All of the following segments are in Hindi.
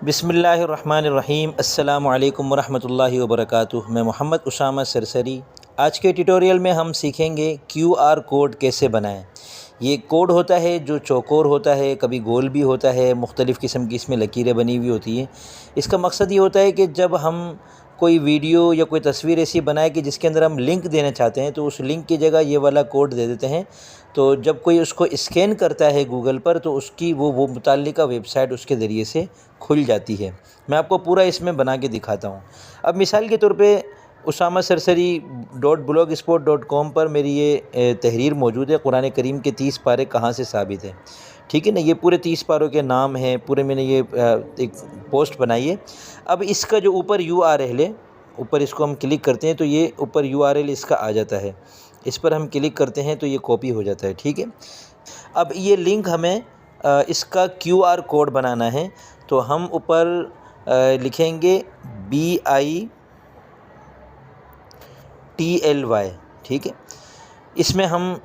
बिस्मिल्लाहिर्रहमानिर्रहीम। अस्सलामु अलैकुम वरहमतुल्लाहि वबरकातुहू। मैं मोहम्मद उसामा सरसरी। आज के ट्यूटोरियल में हम सीखेंगे QR कोड कैसे बनाएं। ये कोड होता है जो चौकोर होता है, कभी गोल भी होता है, मुख्तलिफ़ किस्म की इसमें लकीरें बनी हुई होती हैं। इसका मकसद ये होता है कि जब हम कोई वीडियो या कोई तस्वीर ऐसी बनाए कि जिसके अंदर हम लिंक देना चाहते हैं, तो उस लिंक की जगह ये वाला कोड दे देते हैं। तो जब कोई उसको स्कैन करता है गूगल पर, तो उसकी वो मुताल्लिका वेबसाइट उसके ज़रिए से खुल जाती है। मैं आपको पूरा इसमें बना के दिखाता हूँ। अब मिसाल के तौर पे usamasarsari.blogspot.com पर मेरी ये तहरीर मौजूद है, कुरान करीम के 30 पारे कहाँ से साबित है। ठीक है ना, ये पूरे 30 पारों के नाम हैं, पूरे मैंने ये एक पोस्ट बनाई है। अब इसका जो ऊपर URL है, ऊपर इसको हम क्लिक करते हैं तो ये ऊपर URL इसका आ जाता है। इस पर हम क्लिक करते हैं तो ये कॉपी हो जाता है। ठीक है, अब ये लिंक हमें इसका QR कोड बनाना है, तो हम ऊपर लिखेंगे BITLY। ठीक है, इसमें हम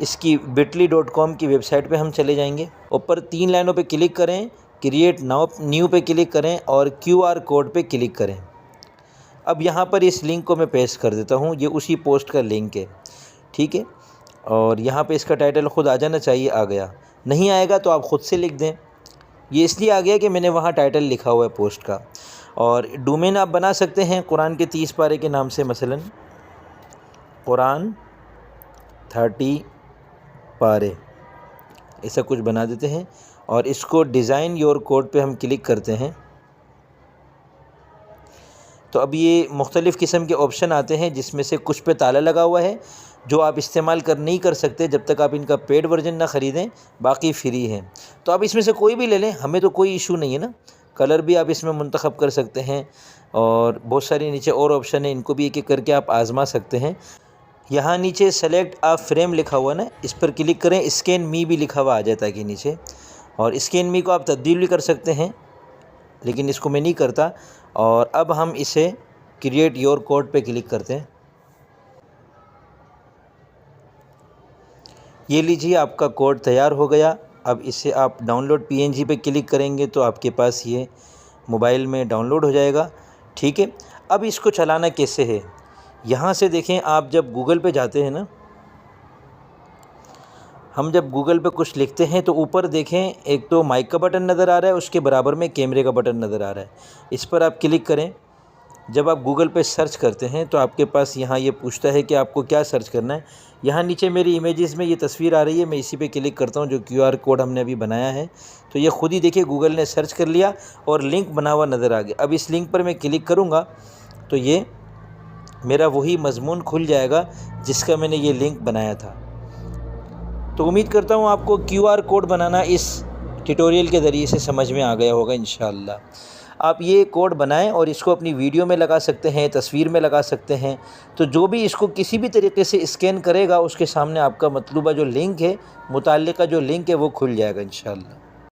इसकी bitly.com की वेबसाइट पे हम चले जाएंगे। ऊपर 3 लाइनों पे क्लिक करें, क्रिएट न्यू पे क्लिक करें और QR कोड पे क्लिक करें। अब यहाँ पर इस लिंक को मैं पेस्ट कर देता हूँ, ये उसी पोस्ट का लिंक है। ठीक है, और यहाँ पे इसका टाइटल ख़ुद आ जाना चाहिए, आ गया। नहीं आएगा तो आप ख़ुद से लिख दें। ये इसलिए आ गया कि मैंने वहाँ टाइटल लिखा हुआ है पोस्ट का। और डोमेन आप बना सकते हैं कुरान के 30 पारे के नाम से, मसलन कुरान 30 पारे, ऐसा कुछ बना देते हैं। और इसको डिज़ाइन योर कोड पे हम क्लिक करते हैं, तो अब ये मुख्तलिफ़ किस्म के ऑप्शन आते हैं, जिसमें से कुछ पे ताला लगा हुआ है जो आप इस्तेमाल नहीं कर सकते जब तक आप इनका पेड वर्जन ना ख़रीदें, बाकी फ्री हैं। तो आप इसमें से कोई भी ले लें, हमें तो कोई इशू नहीं है ना। कलर भी आप इसमें मुंतखब कर सकते हैं और बहुत सारी नीचे और ऑप्शन है, इनको भी एक एक करके आप आज़मा सकते हैं। यहाँ नीचे सेलेक्ट अ फ्रेम लिखा हुआ ना, इस पर क्लिक करें। स्कैन मी भी लिखा हुआ आ जाता है कि नीचे, और स्कैन मी को आप तब्दील भी कर सकते हैं, लेकिन इसको मैं नहीं करता। और अब हम इसे क्रिएट योर कोड पे क्लिक करते हैं। ये लीजिए, आपका कोड तैयार हो गया। अब इसे आप डाउनलोड PNG पे क्लिक करेंगे तो आपके पास ये मोबाइल में डाउनलोड हो जाएगा। ठीक है, अब इसको चलाना कैसे है, यहाँ से देखें। आप जब गूगल पे जाते हैं ना, हम जब गूगल पे कुछ लिखते हैं तो ऊपर देखें, एक तो माइक का बटन नज़र आ रहा है, उसके बराबर में कैमरे का बटन नज़र आ रहा है। इस पर आप क्लिक करें। जब आप गूगल पे सर्च करते हैं तो आपके पास यहाँ ये पूछता है कि आपको क्या सर्च करना है। यहाँ नीचे मेरी इमेजेस में ये तस्वीर आ रही है, मैं इसी पे क्लिक करता हूँ जो QR कोड हमने अभी बनाया है। तो ये ख़ुद ही देखिए गूगल ने सर्च कर लिया और लिंक बना हुआ नज़र आ गया। अब इस लिंक पर मैं क्लिक करूँगा तो ये मेरा वही मज़मून खुल जाएगा जिसका मैंने ये लिंक बनाया था। तो उम्मीद करता हूँ आपको QR कोड बनाना इस ट्यूटोरियल के ज़रिए से समझ में आ गया होगा इंशाअल्लाह। आप ये कोड बनाएं और इसको अपनी वीडियो में लगा सकते हैं, तस्वीर में लगा सकते हैं। तो जो भी इसको किसी भी तरीके से स्कैन करेगा, उसके सामने आपका मतलूबा जो लिंक है, मुताल्लिका जो लिंक है, वो खुल जाएगा इंशाअल्लाह।